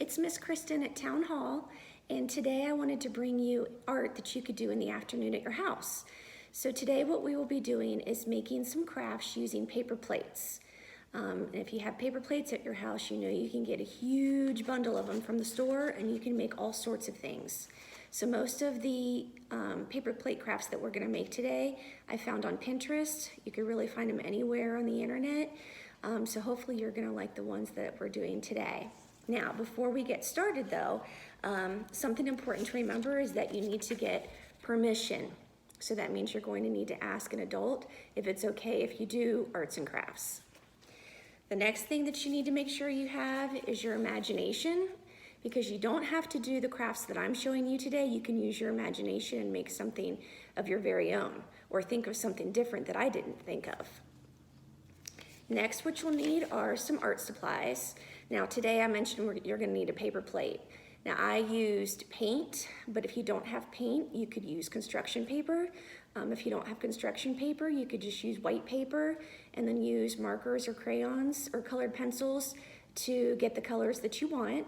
it's Miss Kristin at Town Hall, and today I wanted to bring you art that you could do in the afternoon at your house. So today what we will be doing is making some crafts using paper plates. And if you have paper plates at your house, you know you can get a huge bundle of them from the store and you can make all sorts of things. So most of the paper plate crafts that we're gonna make today, I found on Pinterest. You can really find them anywhere on the internet. So hopefully you're gonna like the ones that we're doing today. Now, before we get started though, something important to remember is that you need to get permission. So that means you're going to need to ask an adult if it's okay if you do arts and crafts. The next thing that you need to make sure you have is your imagination, because you don't have to do the crafts that I'm showing you today. You can use your imagination and make something of your very own, or think of something different that I didn't think of. Next, what you'll need are some art supplies. Now today I mentioned you're gonna need a paper plate. Now I used paint, but if you don't have paint, you could use construction paper. If you don't have construction paper, you could just use white paper and then use markers or crayons or colored pencils to get the colors that you want.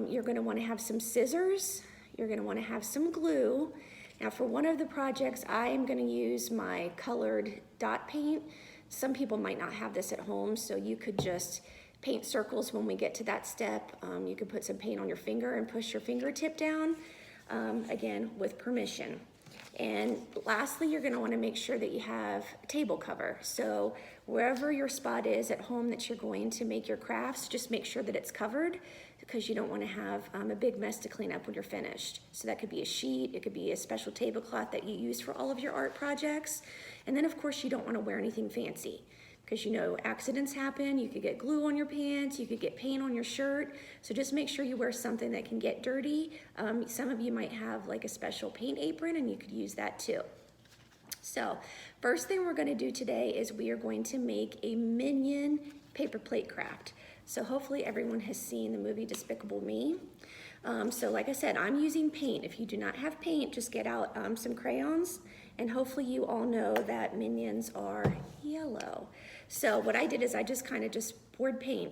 You're gonna wanna have some scissors. You're gonna wanna have some glue. Now for one of the projects, I am gonna use my colored dot paint. Some people might not have this at home, so you could just paint circles when we get to that step. You could put some paint on your finger and push your fingertip down, again, with permission. And lastly, you're gonna wanna make sure that you have a table cover. So wherever your spot is at home that you're going to make your crafts, just make sure that it's covered, because you don't wanna have a big mess to clean up when you're finished. So that could be a sheet, it could be a special tablecloth that you use for all of your art projects. And then of course you don't wanna wear anything fancy, because you know accidents happen. You could get glue on your pants, you could get paint on your shirt. So just make sure you wear something that can get dirty. Some of you might have like a special paint apron and you could use that too. So first thing we're gonna do today is we are going to make a minion paper plate craft. So hopefully everyone has seen the movie Despicable Me. So like I said, I'm using paint. If you do not have paint, just get out some crayons, and hopefully you all know that minions are yellow. So what I did is I just kind of poured paint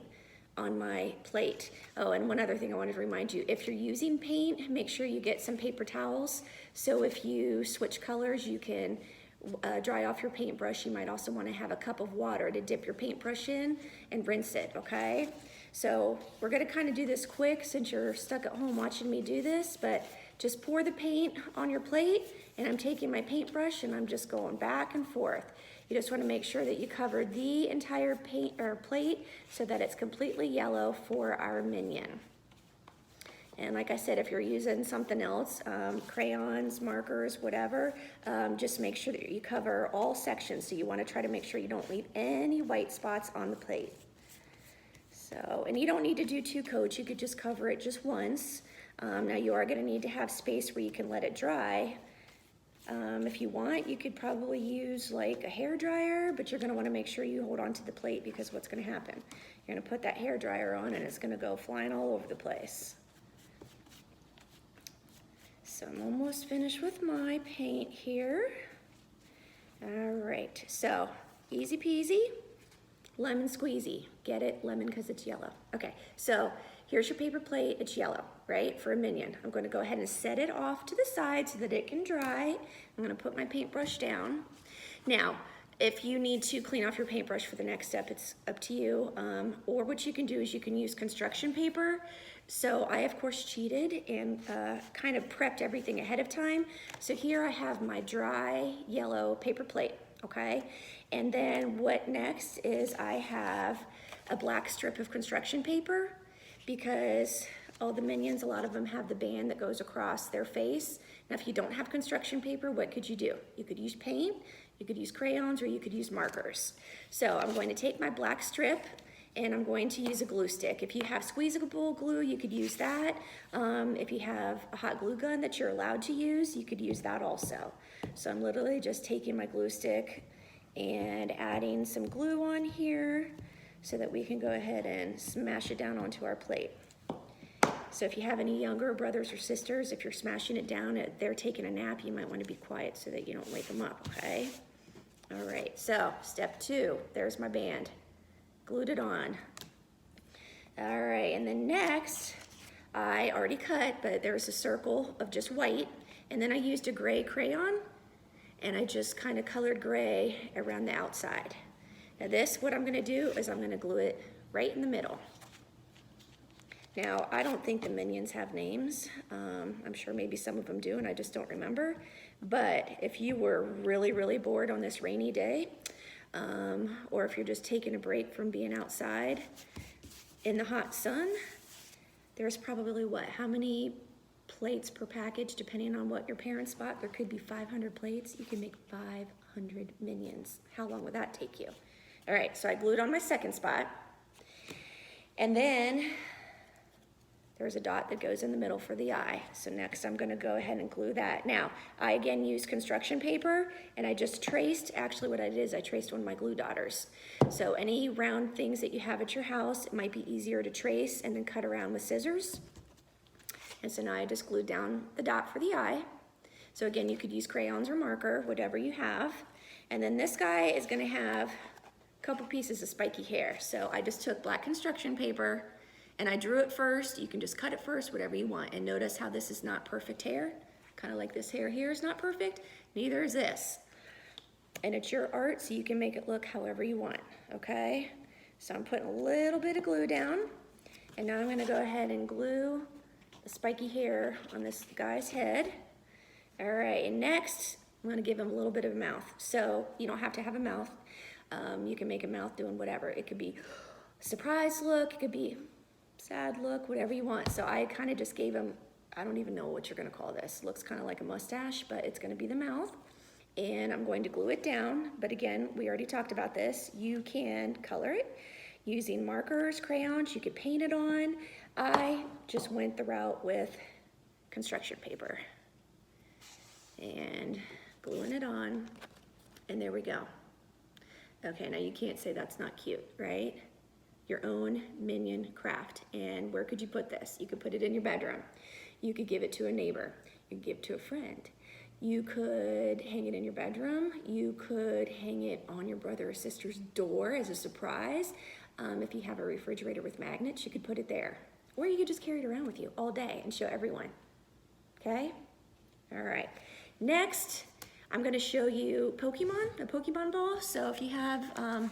on my plate. Oh, and one other thing I wanted to remind you, if you're using paint, make sure you get some paper towels. So if you switch colors, you can dry off your paintbrush. You might also want to have a cup of water to dip your paintbrush in and rinse it, okay? So we're gonna kind of do this quick since you're stuck at home watching me do this, but just pour the paint on your plate, and I'm taking my paintbrush and I'm just going back and forth. You just want to make sure that you cover the entire plate so that it's completely yellow for our minion. And like I said, if you're using something else, crayons, markers, whatever, just make sure that you cover all sections. So you want to try to make sure you don't leave any white spots on the plate. So, and you don't need to do 2 coats, you could just cover it just once. Now you are gonna need to have space where you can let it dry. If you want, you could probably use like a hair dryer, but you're gonna wanna make sure you hold on to the plate, because what's gonna happen? You're gonna put that hair dryer on and it's gonna go flying all over the place. So I'm almost finished with my paint here. All right, so easy peasy. Lemon squeezy. Get it? Lemon because it's yellow. Okay, so here's your paper plate. It's yellow, right? For a minion. I'm going to go ahead and set it off to the side so that it can dry. I'm going to put my paintbrush down. Now, if you need to clean off your paintbrush for the next step, it's up to you. Or what you can do is you can use construction paper. So I, of course, cheated and kind of prepped everything ahead of time. So here I have my dry yellow paper plate. Okay, and then what next is I have a black strip of construction paper, because all the minions, a lot of them have the band that goes across their face. Now if you don't have construction paper, what could you do? You could use paint, you could use crayons, or you could use markers. So I'm going to take my black strip and I'm going to use a glue stick. If you have squeezable glue, you could use that. If you have a hot glue gun that you're allowed to use, you could use that also. So I'm literally just taking my glue stick and adding some glue on here so that we can go ahead and smash it down onto our plate. So if you have any younger brothers or sisters, if you're smashing it down, they're taking a nap, you might want to be quiet so that you don't wake them up, okay? All right, so step 2, there's my band. Glued it on. All right, and then next, I already cut, but there's a circle of just white, and then I used a gray crayon, and I just kind of colored gray around the outside. Now this, what I'm gonna do is I'm gonna glue it right in the middle. Now, I don't think the Minions have names. I'm sure maybe some of them do, and I just don't remember. But if you were really, really bored on this rainy day, or if you're just taking a break from being outside in the hot sun, there's probably what, how many plates per package, depending on what your parents bought? There could be 500 plates. You can make 500 Minions. How long would that take you? All right, so I glued on my second spot. And then there's a dot that goes in the middle for the eye. So next I'm gonna go ahead and glue that. Now, I again used construction paper, and I just traced, actually what I did is I traced one of my glue dotters. So any round things that you have at your house, it might be easier to trace and then cut around with scissors. And so now I just glued down the dot for the eye. So again, you could use crayons or marker, whatever you have. And then this guy is gonna have a couple pieces of spiky hair. So I just took black construction paper, and I drew it first. You can just cut it first, whatever you want. And notice how this is not perfect hair. Kind of like this hair here is not perfect. Neither is this. And it's your art, so you can make it look however you want, okay? So I'm putting a little bit of glue down. And now I'm gonna go ahead and glue the spiky hair on this guy's head. All right, and next, I'm gonna give him a little bit of a mouth. So you don't have to have a mouth. You can make a mouth doing whatever. It could be surprise look, it could be sad look, whatever you want. So I kind of just gave him, I don't even know what you're gonna call this. Looks kind of like a mustache, but it's gonna be the mouth. And I'm going to glue it down. But again, we already talked about this. You can color it using markers, crayons, you could paint it on. I just went the route with construction paper and gluing it on, and there we go. Okay, now you can't say that's not cute, right? Your own Minion craft. And where could you put this? You could put it in your bedroom. You could give it to a neighbor. You could give it to a friend. You could hang it in your bedroom. You could hang it on your brother or sister's door as a surprise. If you have a refrigerator with magnets, you could put it there. Or you could just carry it around with you all day and show everyone. Okay? All right. Next, I'm gonna show you Pokemon, a Pokemon ball. So if you have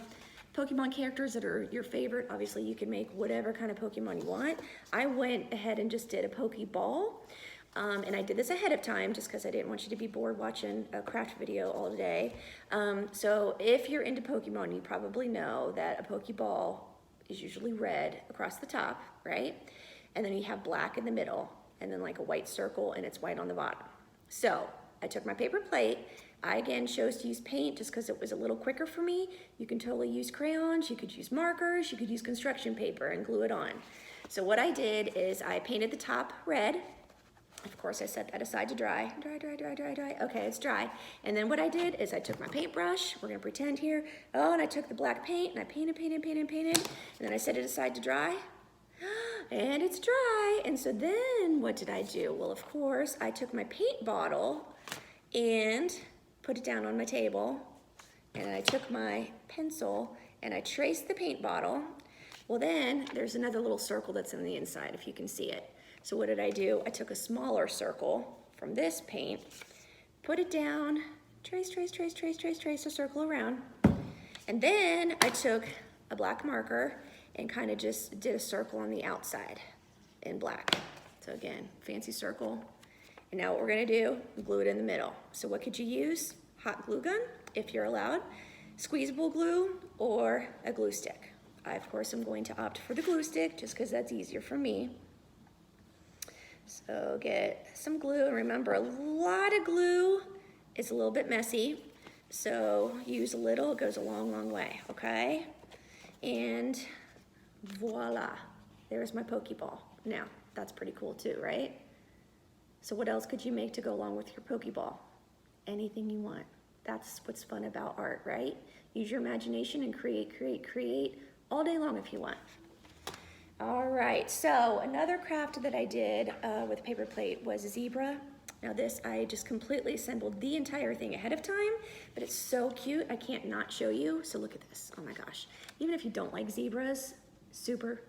Pokemon characters that are your favorite, obviously you can make whatever kind of Pokemon you want. I went ahead and just did a Pokeball, and I did this ahead of time just because I didn't want you to be bored watching a craft video all day. So if you're into Pokemon, you probably know that a Pokeball is usually red across the top, right? And then you have black in the middle, and then like a white circle, and it's white on the bottom. So I took my paper plate. I again chose to use paint just because it was a little quicker for me. You can totally use crayons, you could use markers, you could use construction paper and glue it on. So what I did is I painted the top red. Of course I set that aside to dry. Dry. Okay, it's dry. And then what I did is I took my paintbrush, we're gonna pretend here, and I took the black paint and I painted. And then I set it aside to dry. And it's dry. And so then what did I do? Well, of course, I took my paint bottle and put it down on my table, and I took my pencil and I traced the paint bottle. Well, then there's another little circle that's on the inside, if you can see it. So what did I do? I took a smaller circle from this paint, put it down, trace a circle around, and then I took a black marker and kind of just did a circle on the outside in black. So again, fancy circle. And now what we're gonna do, glue it in the middle. So what could you use? Hot glue gun, if you're allowed, squeezable glue, or a glue stick. I, of course, am going to opt for the glue stick just because that's easier for me. So get some glue, and remember, a lot of glue is a little bit messy, so use a little, it goes a long way, okay? And voila, there's my Pokeball. Now, that's pretty cool too, right? So what else could you make to go along with your Pokeball? Anything you want. That's what's fun about art, right? Use your imagination and create all day long if you want. All right, so another craft that I did with paper plate was a zebra. Now this, I just completely assembled the entire thing ahead of time, but it's so cute, I can't not show you. So look at this, oh my gosh. Even if you don't like zebras, super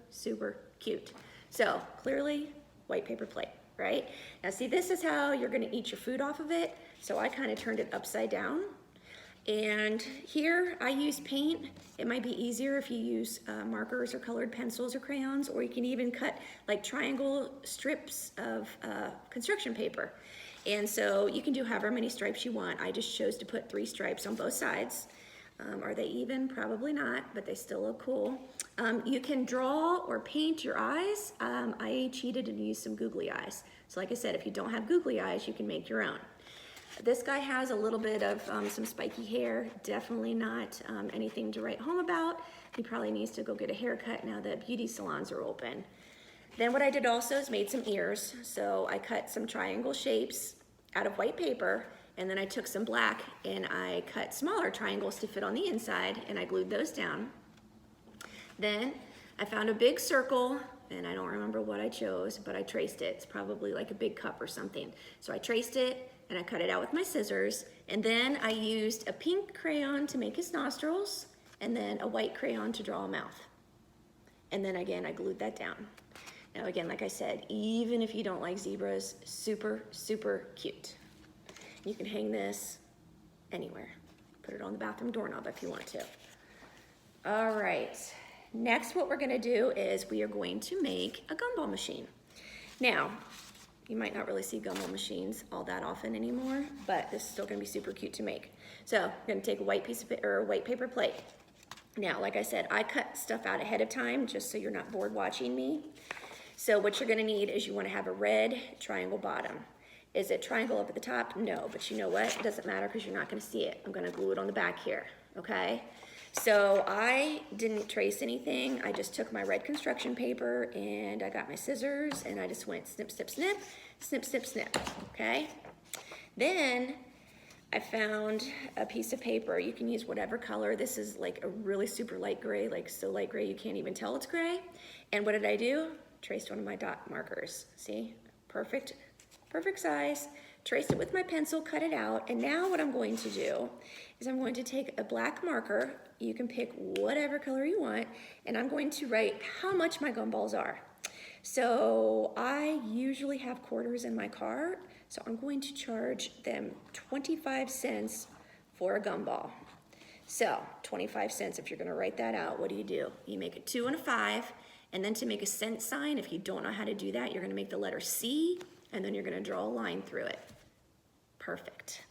cute. So clearly, white paper plate, right? Now see, this is how you're gonna eat your food off of it. So I kind of turned it upside down. And here I use paint. It might be easier if you use markers or colored pencils or crayons, or you can even cut like triangle strips of construction paper. And so you can do however many stripes you want. I just chose to put 3 stripes on both sides. Are they even? Probably not, but they still look cool. You can draw or paint your eyes. I cheated and used some googly eyes. So like I said, if you don't have googly eyes, you can make your own. This guy has a little bit of some spiky hair, definitely not anything to write home about. He probably needs to go get a haircut now that beauty salons are open. Then what I did also is made some ears. So I cut some triangle shapes out of white paper, and then I took some black and I cut smaller triangles to fit on the inside, and I glued those down. Then I found a big circle, and I don't remember what I chose, but I traced it. It's probably like a big cup or something. So I traced it, and I cut it out with my scissors, and then I used a pink crayon to make his nostrils, and then a white crayon to draw a mouth. And then again, I glued that down. Now again, like I said, even if you don't like zebras, super, super cute. You can hang this anywhere. Put it on the bathroom doorknob if you want to. All right, next what we're gonna do is we are going to make a gumball machine. Now, you might not really see gumball machines all that often anymore, but this is still gonna be super cute to make. So I'm gonna take a white piece of or a white paper plate. Now, like I said, I cut stuff out ahead of time just so you're not bored watching me. So what you're gonna need is you wanna have a red triangle bottom. Is it triangle up at the top? No, but you know what? It doesn't matter because you're not gonna see it. I'm gonna glue it on the back here, okay? So I didn't trace anything. I just took my red construction paper and I got my scissors and I just went snip, snip, snip, snip, snip, snip, okay? Then I found a piece of paper. You can use whatever color. This is like a really super light gray, like so light gray you can't even tell it's gray. And what did I do? Traced one of my dot markers. See, perfect size. Traced it with my pencil, cut it out, and now what I'm going to do is I'm going to take a black marker. You can pick whatever color you want, and I'm going to write how much my gumballs are. So I usually have quarters in my cart, so I'm going to charge them 25 cents for a gumball. So 25 cents, if you're gonna write that out, what do? You make a 2 and a 5, and then to make a cent sign, if you don't know how to do that, you're gonna make the letter C, and then you're gonna draw a line through it. Perfect.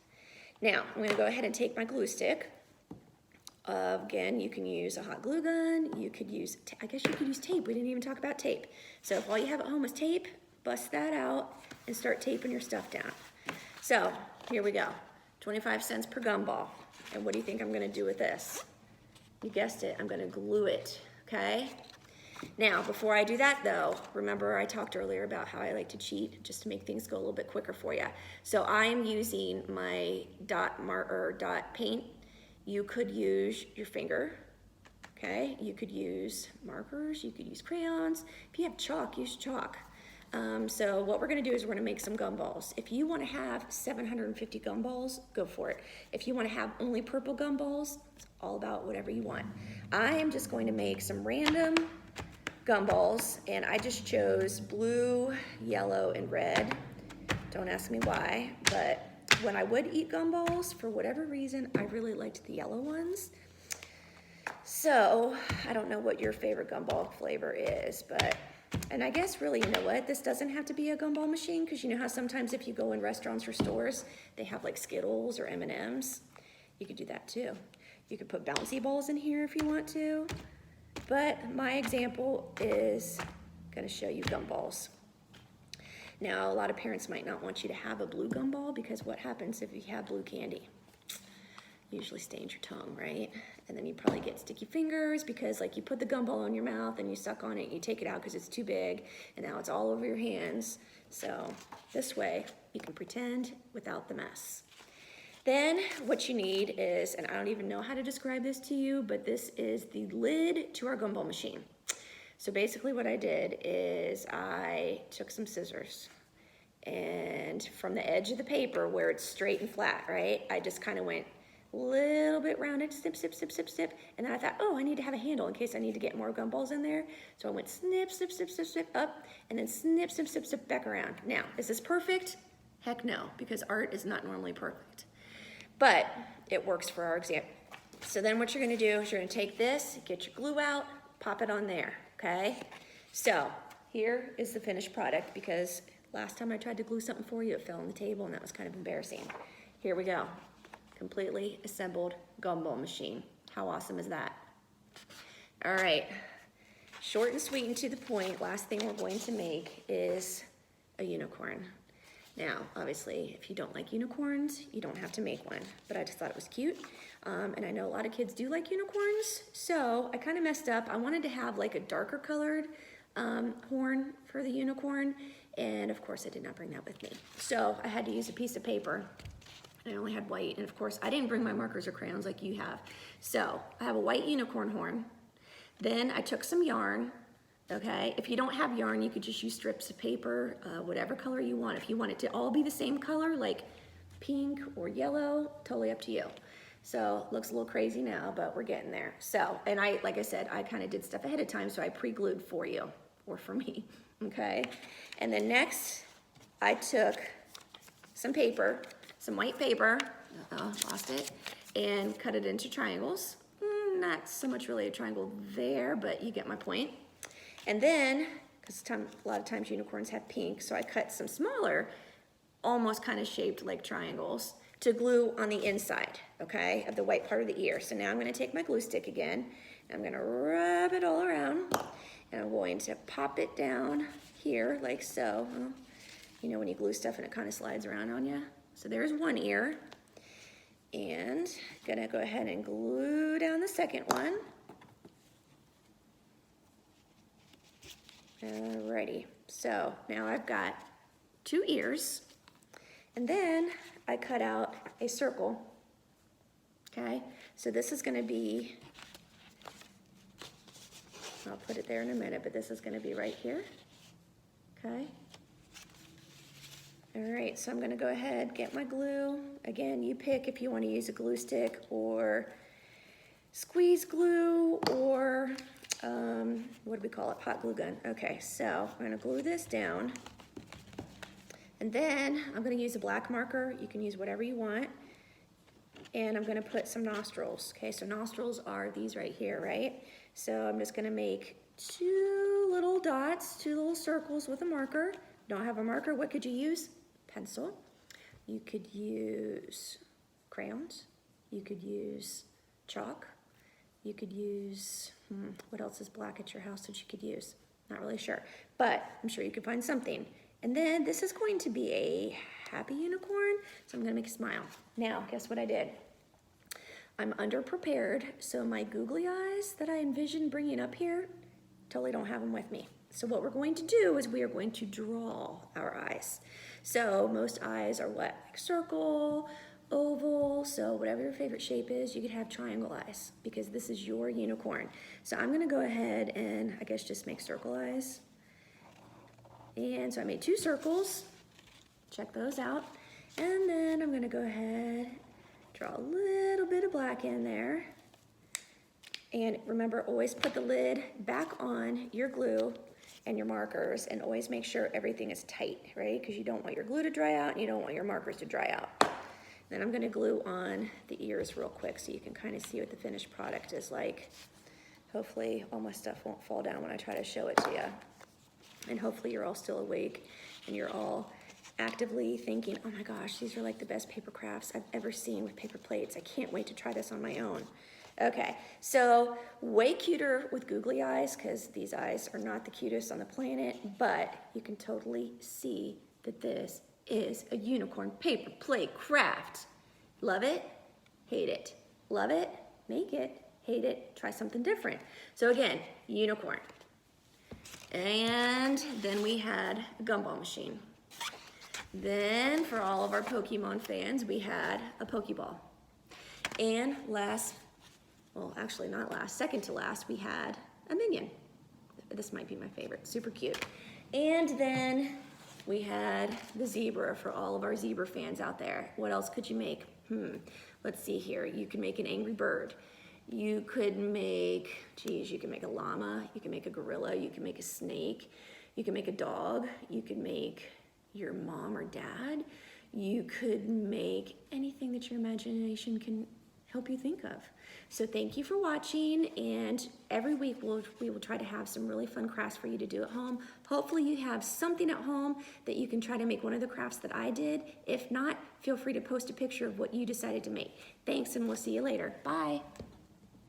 Now, I'm gonna go ahead and take my glue stick. Again, you can use a hot glue gun. You could use, I guess you could use tape. We didn't even talk about tape. So if all you have at home is tape, bust that out and start taping your stuff down. So here we go, 25 cents per gumball. And what do you think I'm gonna do with this? You guessed it, I'm gonna glue it, okay? Now, before I do that though, remember I talked earlier about how I like to cheat just to make things go a little bit quicker for you. So I am using my dot paint. You could use your finger, okay? You could use markers, you could use crayons. If you have chalk, use chalk. So what we're gonna do is we're gonna make some gumballs. If you wanna have 750 gumballs, go for it. If you wanna have only purple gumballs, it's all about whatever you want. I am just going to make some random gumballs, and I just chose blue, yellow, and red. Don't ask me why, but when I would eat gumballs, for whatever reason, I really liked the yellow ones. So, I don't know what your favorite gumball flavor is, but, and I guess really, you know what, this doesn't have to be a gumball machine, because you know how sometimes if you go in restaurants or stores, they have like Skittles or M&Ms. You could do that too. You could put bouncy balls in here if you want to. But my example is gonna show you gumballs. Now, a lot of parents might not want you to have a blue gumball because what happens if you have blue candy? Usually stains your tongue, right? And then you probably get sticky fingers because like you put the gumball in your mouth and you suck on it, and you take it out because it's too big, and now it's all over your hands. So this way you can pretend without the mess. Then what you need is, and I don't even know how to describe this to you, but this is the lid to our gumball machine. So basically what I did is I took some scissors, and from the edge of the paper where it's straight and flat, right? I just kind of went little bit rounded, snip, snip, snip, snip, snip. And then I thought, oh, I need to have a handle in case I need to get more gumballs in there. So I went snip, snip, snip, snip, snip up, and then snip, snip, snip, snip back around. Now, is this perfect? Heck no, because art is not normally perfect. But it works for our example. So then what you're gonna do is you're gonna take this, get your glue out, pop it on there, okay? So here is the finished product, because last time I tried to glue something for you, it fell on the table, and that was kind of embarrassing. Here we go. Completely assembled Gumball Machine. How awesome is that? All right, short and sweet and to the point, last thing we're going to make is a unicorn. Now, obviously, if you don't like unicorns, you don't have to make one, but I just thought it was cute. And I know a lot of kids do like unicorns, so I kind of messed up. I wanted to have like a darker colored horn for the unicorn, and of course I did not bring that with me. So I had to use a piece of paper. I only had white, and of course I didn't bring my markers or crayons like you have. So I have a white unicorn horn. Then I took some yarn, okay? If you don't have yarn, you could just use strips of paper, whatever color you want. If you want it to all be the same color, like pink or yellow, totally up to you. So it looks a little crazy now, but we're getting there. So, and like I said, I kind of did stuff ahead of time, so I pre-glued for you, or for me, okay? And then next, I took some paper, some white paper, lost it, and cut it into triangles. Not so much really a triangle there, but you get my point. And then, because a lot of times unicorns have pink, so I cut some smaller, almost kind of shaped like triangles, to glue on the inside, okay, of the white part of the ear. So now I'm gonna take my glue stick again, and I'm gonna rub it all around, and I'm going to pop it down here, like so. You know when you glue stuff and it kind of slides around on you? So there's one ear, and gonna go ahead and glue down the second one. Alrighty, so now I've got 2 ears, and then I cut out a circle, okay? So this is gonna be, I'll put it there in a minute, but this is gonna be right here, okay? All right, so I'm gonna go ahead, get my glue. Again, you pick if you wanna use a glue stick or squeeze glue or, what do we call it, hot glue gun. Okay, so I'm gonna glue this down. And then I'm gonna use a black marker. You can use whatever you want. And I'm gonna put some nostrils. Okay, so nostrils are these right here, right? So I'm just gonna make 2 little dots, 2 little circles with a marker. Don't have a marker, what could you use? Pencil. You could use crayons. You could use chalk. You could use, what else is black at your house that you could use? Not really sure, but I'm sure you could find something. And then this is going to be a happy unicorn, so I'm gonna make a smile. Now, guess what I did? I'm underprepared, so my googly eyes that I envisioned bringing up here, totally don't have them with me. So what we're going to do is we are going to draw our eyes. So most eyes are what? Like circle, oval, so whatever your favorite shape is, you could have triangle eyes because this is your unicorn. So I'm gonna go ahead and I guess just make circle eyes. And so I made 2 circles, check those out. And then I'm gonna go ahead, draw a little bit of black in there. And remember, always put the lid back on your glue and your markers and always make sure everything is tight, right? Because you don't want your glue to dry out and you don't want your markers to dry out. Then I'm gonna glue on the ears real quick so you can kind of see what the finished product is like. Hopefully all my stuff won't fall down when I try to show it to you. And hopefully you're all still awake and you're all actively thinking, oh my gosh, these are like the best paper crafts I've ever seen with paper plates. I can't wait to try this on my own. Okay, so way cuter with googly eyes because these eyes are not the cutest on the planet, but you can totally see that this is a unicorn paper plate craft. Love it, hate it. Love it, make it, hate it, try something different. So again, unicorn. And then we had a Gumball Machine. Then for all of our Pokemon fans, we had a Pokeball. And last, well actually not last, second to last, we had a Minion. This might be my favorite, super cute. And then we had the zebra for all of our zebra fans out there. What else could you make? Let's see here. You can make an angry bird. You could make, geez, you can make a llama, you can make a gorilla, you can make a snake, you can make a dog, you could make your mom or dad, you could make anything that your imagination can help you think of. So thank you for watching, and every week we will try to have some really fun crafts for you to do at home. Hopefully you have something at home that you can try to make one of the crafts that I did. If not, feel free to post a picture of what you decided to make. Thanks, and we'll see you later. Bye.